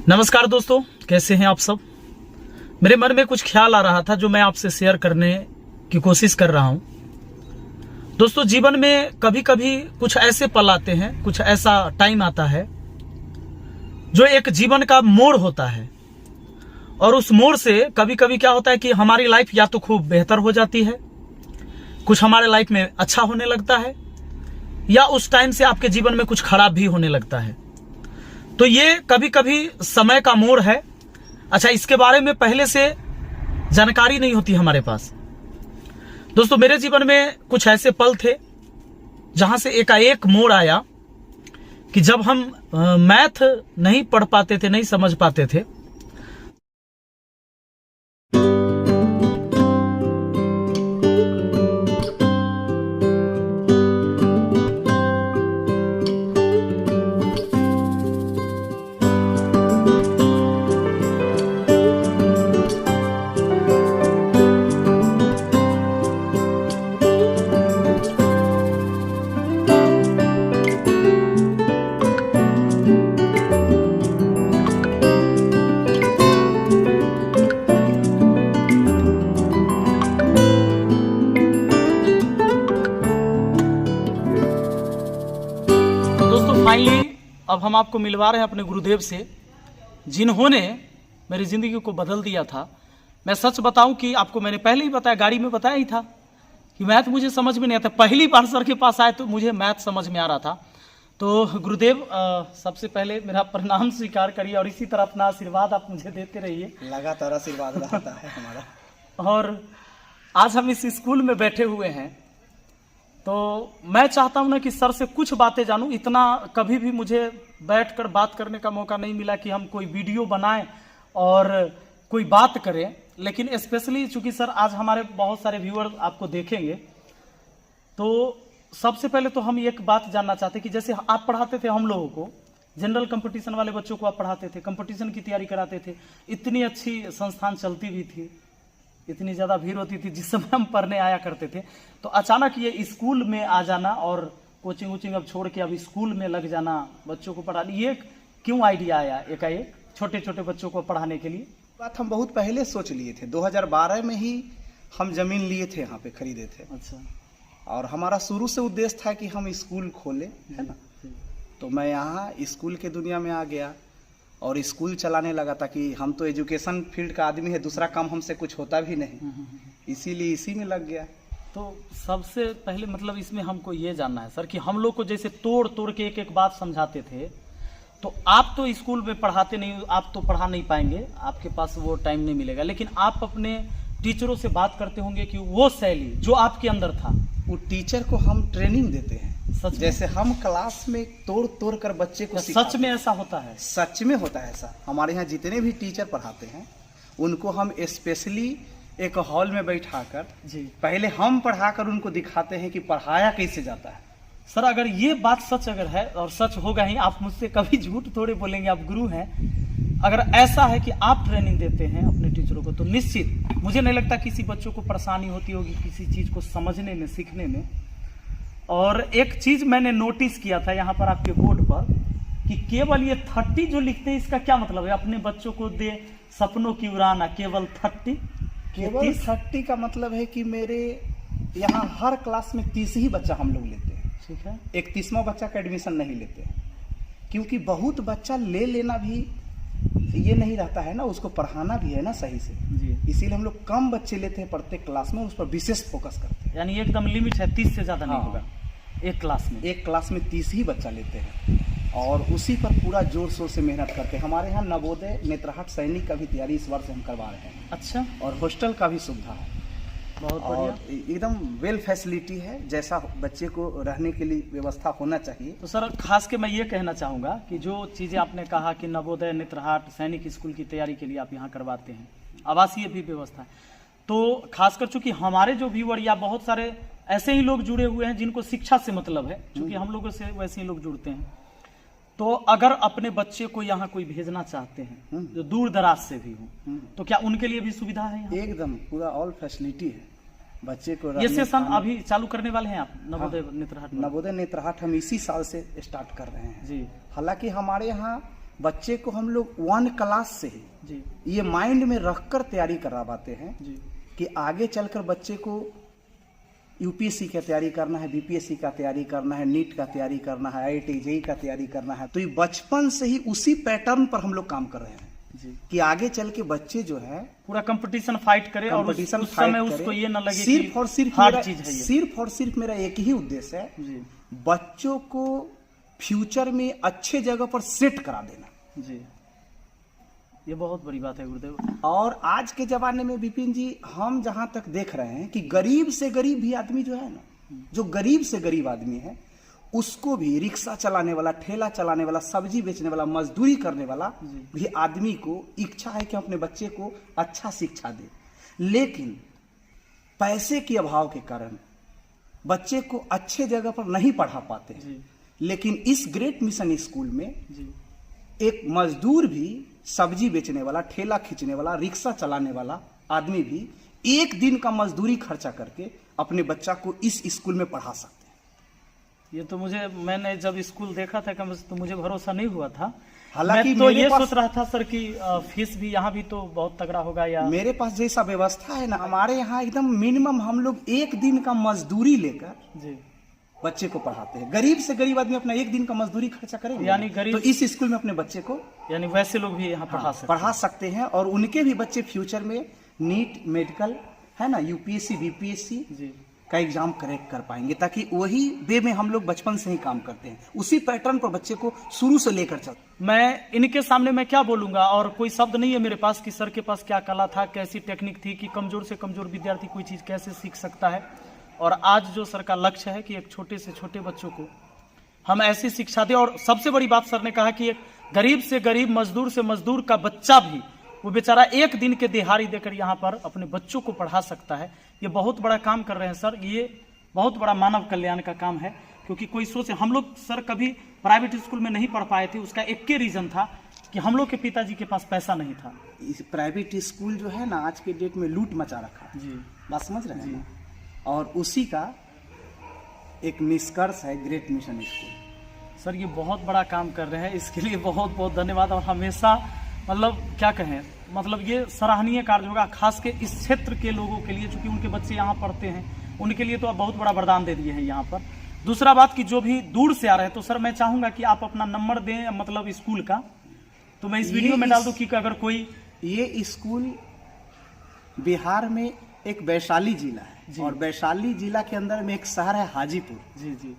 नमस्कार दोस्तों, कैसे हैं आप सब। मेरे मन में कुछ ख्याल आ रहा था जो मैं आपसे शेयर करने की कोशिश कर रहा हूं। दोस्तों, जीवन में कभी कभी कुछ ऐसे पल आते हैं, कुछ ऐसा टाइम आता है जो एक जीवन का मोड़ होता है। और उस मोड़ से कभी कभी क्या होता है कि हमारी लाइफ या तो खूब बेहतर हो जाती है, कुछ हमारे लाइफ में अच्छा होने लगता है, या उस टाइम से आपके जीवन में कुछ खराब भी होने लगता है। तो ये कभी कभी समय का मोड़ है। अच्छा, इसके बारे में पहले से जानकारी नहीं होती हमारे पास। दोस्तों, मेरे जीवन में कुछ ऐसे पल थे जहां से एकाएक मोड़ आया कि जब हम मैथ नहीं पढ़ पाते थे, नहीं समझ पाते थे, फाइनली अब हम आपको मिलवा रहे हैं अपने गुरुदेव से, जिन्होंने मेरी जिंदगी को बदल दिया था। मैं सच बताऊं कि आपको मैंने पहले ही बताया, गाड़ी में बताया ही था कि मैथ मुझे समझ में नहीं आता। पहली बार सर के पास आए तो मुझे मैथ समझ में आ रहा था। तो गुरुदेव, सबसे पहले मेरा प्रणाम स्वीकार करिए और इसी तरह अपना आशीर्वाद आप मुझे देते रहिए। लगातार आशीर्वाद रहता है हमारा। और आज हम इस स्कूल में बैठे हुए हैं, तो मैं चाहता हूं ना कि सर से कुछ बातें जानूं। इतना कभी भी मुझे बैठकर बात करने का मौका नहीं मिला कि हम कोई वीडियो बनाएं और कोई बात करें। लेकिन स्पेशली चूंकि सर आज हमारे बहुत सारे व्यूअर आपको देखेंगे, तो सबसे पहले तो हम एक बात जानना चाहते कि जैसे आप पढ़ाते थे हम लोगों को, जनरल कंपटीशन वाले बच्चों को आप पढ़ाते थे, कंपटीशन की तैयारी कराते थे, इतनी अच्छी संस्थान चलती भी थी, इतनी ज़्यादा भीड़ होती थी जिस समय हम पढ़ने आया करते थे। तो अचानक ये स्कूल में आ जाना और कोचिंग वोचिंग अब छोड़ के अब स्कूल में लग जाना, बच्चों को पढ़ाने, ये क्यों आइडिया आया एकाएक छोटे छोटे बच्चों को पढ़ाने के लिए? बात हम बहुत पहले सोच लिए थे। 2012 में ही हम जमीन लिए थे, यहाँ पे खरीदे थे। अच्छा। और हमारा शुरू से उद्देश्य था कि हम स्कूल खोले, है ना। तो मैं यहाँ स्कूल के दुनिया में आ गया और स्कूल चलाने लगा, ताकि हम तो एजुकेशन फील्ड का आदमी है, दूसरा काम हमसे कुछ होता भी नहीं, इसीलिए इसी में लग गया। तो सबसे पहले मतलब इसमें हमको ये जानना है सर कि हम लोग को जैसे तोड़ तोड़ के एक एक बात समझाते थे, तो आप तो स्कूल में पढ़ाते नहीं, आप तो पढ़ा नहीं पाएंगे, आपके पास वो टाइम नहीं मिलेगा, लेकिन आप अपने टीचरों से बात करते होंगे कि वो शैली जो आपके अंदर था, वो टीचर को हम ट्रेनिंग देते हैं। सच जैसे हम क्लास में तोड़ तोड़ कर बच्चे को सच में ऐसा होता है? सच में होता है ऐसा। हमारे यहाँ जितने भी टीचर पढ़ाते हैं उनको हम स्पेशली एक हॉल में बैठाकर जी पहले हम पढ़ाकर उनको दिखाते हैं कि पढ़ाया कैसे जाता है। सर, अगर ये बात सच अगर है, और सच होगा ही, आप मुझसे कभी झूठ थोड़े बोलेंगे, आप गुरु हैं। अगर ऐसा है कि आप ट्रेनिंग देते हैं अपने टीचरों को, तो निश्चित मुझे नहीं लगता किसी बच्चों को परेशानी होती होगी किसी चीज को समझने में, सीखने में। और एक चीज मैंने नोटिस किया था यहाँ पर आपके बोर्ड पर कि केवल ये 30 जो लिखते हैं, इसका क्या मतलब है? अपने बच्चों को दे सपनों की उड़ाना, केवल 30? केवल 30 का मतलब है कि मेरे यहाँ हर क्लास में 30 ही बच्चा हम लोग लेते हैं। ठीक है। 31वां बच्चा का एडमिशन नहीं लेते हैं, क्योंकि बहुत बच्चा ले लेना भी ये नहीं रहता है ना, उसको पढ़ाना भी है ना सही से जी। इसीलिए हम लोग कम बच्चे लेते हैं प्रत्येक क्लास में, उस पर विशेष फोकस करते हैं। यानी एकदम लिमिट है, 30 से ज्यादा नहीं हाँ। होगा एक क्लास में? एक क्लास में 30 ही बच्चा लेते हैं और उसी पर पूरा जोर शोर से मेहनत करते हैं। हमारे यहाँ नवोदय नेत्रहाट सैनिक का भी तैयारी इस वर्ष हम करवा रहे हैं। अच्छा। और हॉस्टल का भी सुविधा है, बहुत और बढ़िया। एकदम वेल फैसिलिटी है, जैसा बच्चे को रहने के लिए व्यवस्था होना चाहिए। तो सर, खास के मैं ये कहना चाहूँगा कि जो चीज़ें आपने कहा कि नवोदय नेत्रहाट सैनिक स्कूल की तैयारी के लिए आप यहाँ करवाते हैं, आवासीय भी व्यवस्था है, तो खासकर चूंकि हमारे जो व्यूअर या बहुत सारे ऐसे ही लोग जुड़े हुए हैं जिनको शिक्षा से मतलब है, चूंकि हम लोगों से वैसे ही लोग जुड़ते हैं, तो अगर अपने बच्चे को यहाँ कोई भेजना चाहते हैं जो दूर दराज से भी हो, तो क्या उनके लिए भी सुविधा है यहाँ? एकदम पूरा ऑल फैसिलिटी है बच्चे को। ये सेशन अभी चालू करने वाले हैं आप नवोदय नेत्रहाट में? नवोदय नेत्रहाट हम इसी साल से स्टार्ट कर रहे हैं जी। हालांकि हमारे यहाँ बच्चे को हम लोग 1 क्लास से ही जी ये माइंड में रखकर तैयारी करवाते हैं जी कि आगे चलकर बच्चे को यूपीएससी का तैयारी करना है, बीपीएससी का तैयारी करना है, नीट का तैयारी करना है, आईआईटी जेईई का तैयारी करना है। तो ये बचपन से ही उसी पैटर्न पर हम लोग काम कर रहे हैं जी कि आगे चल के बच्चे जो है पूरा कंपटीशन फाइट करे और कंपटीशन उस समय उसको ये न लगे सिर्फ और सिर्फ हार्ड मेरा चीज है ये। सिर्फ और सिर्फ मेरा एक ही उद्देश्य है, जी बच्चों को फ्यूचर में अच्छे जगह पर सेट करा देना। जी ये बहुत बड़ी बात है गुरुदेव। और आज के जमाने में विपिन जी हम जहां तक देख रहे हैं कि गरीब से गरीब भी आदमी जो है ना, जो गरीब से गरीब आदमी है, उसको भी रिक्शा चलाने वाला, ठेला चलाने वाला, सब्जी बेचने वाला, मजदूरी करने वाला भी आदमी को इच्छा है कि अपने बच्चे को अच्छा शिक्षा दे, लेकिन पैसे के अभाव के कारण बच्चे को अच्छे जगह पर नहीं पढ़ा पाते हैं। जी लेकिन इस ग्रेट मिशन स्कूल में जी एक मजदूर भी, सब्जी बेचने वाला, ठेला खींचने वाला, रिक्शा चलाने वाला आदमी भी एक दिन का मजदूरी खर्चा करके अपने बच्चा को इस स्कूल में पढ़ा सकते हैं। ये तो मैंने जब स्कूल देखा था तो मुझे भरोसा नहीं हुआ था। हालांकि मैं तो मेरे ये पास- सोच रहा था सर कि फीस भी यहाँ भी तो बहुत तगड़ा होगा या मेरे पास जैसा व्यवस्था है ना, हमारे यहाँ एकदम मिनिमम हम लोग एक दिन का मजदूरी लेकर जी बच्चे को पढ़ाते हैं। गरीब से गरीब आदमी अपना एक दिन का मजदूरी खर्चा करेंगे, यानी गरीब- तो इस स्कूल में अपने बच्चे को यानी वैसे लोग भी यहाँ पढ़ा सकते हैं और उनके भी बच्चे फ्यूचर में नीट, मेडिकल है ना, यूपीएससी, बीपीएससी जी का एग्जाम क्रैक कर पाएंगे, ताकि वही वे में हम लोग बचपन से ही काम करते हैं, उसी पैटर्न पर बच्चे को शुरू से लेकर चलते। मैं इनके सामने मैं क्या बोलूंगा, और कोई शब्द नहीं है मेरे पास कि सर के पास क्या कला था, कैसी टेक्निक थी कि कमजोर से कमजोर विद्यार्थी कोई चीज कैसे सीख सकता है। और आज जो सर का लक्ष्य है कि एक छोटे से छोटे बच्चों को हम ऐसी शिक्षा दें। और सबसे बड़ी बात सर ने कहा कि एक गरीब से गरीब, मजदूर से मजदूर का बच्चा भी, वो बेचारा एक दिन के दिहाड़ी देकर यहाँ पर अपने बच्चों को पढ़ा सकता है। ये बहुत बड़ा काम कर रहे हैं सर, ये बहुत बड़ा मानव कल्याण का काम है। क्योंकि कोई सोचे, हम लोग सर कभी प्राइवेट स्कूल में नहीं पढ़ पाए थे, उसका एक ही रीजन था कि हम लोग के पिताजी के पास पैसा नहीं था। इस प्राइवेट स्कूल जो है ना, आज के डेट में लूट मचा रखा है, जी बात समझ रहे हैं ना? और उसी का एक निष्कर्ष है ग्रेट मिशन स्कूल। सर ये बहुत बड़ा काम कर रहे हैं, इसके लिए बहुत बहुत धन्यवाद। और हमेशा मतलब क्या कहें, मतलब ये सराहनीय कार्य होगा, खास के इस क्षेत्र के लोगों के लिए, चूंकि उनके बच्चे यहाँ पढ़ते हैं, उनके लिए तो आप बहुत बड़ा वरदान दे दिए हैं यहाँ पर। दूसरा बात कि जो भी दूर से आ रहे हैं, तो सर मैं चाहूंगा कि आप अपना नंबर दें, मतलब स्कूल का, तो मैं इस वीडियो में डाल दूं कि अगर कोई ये स्कूल बिहार में एक वैशाली जिला है, और वैशाली जिला के अंदर में एक शहर है हाजीपुर। जी जी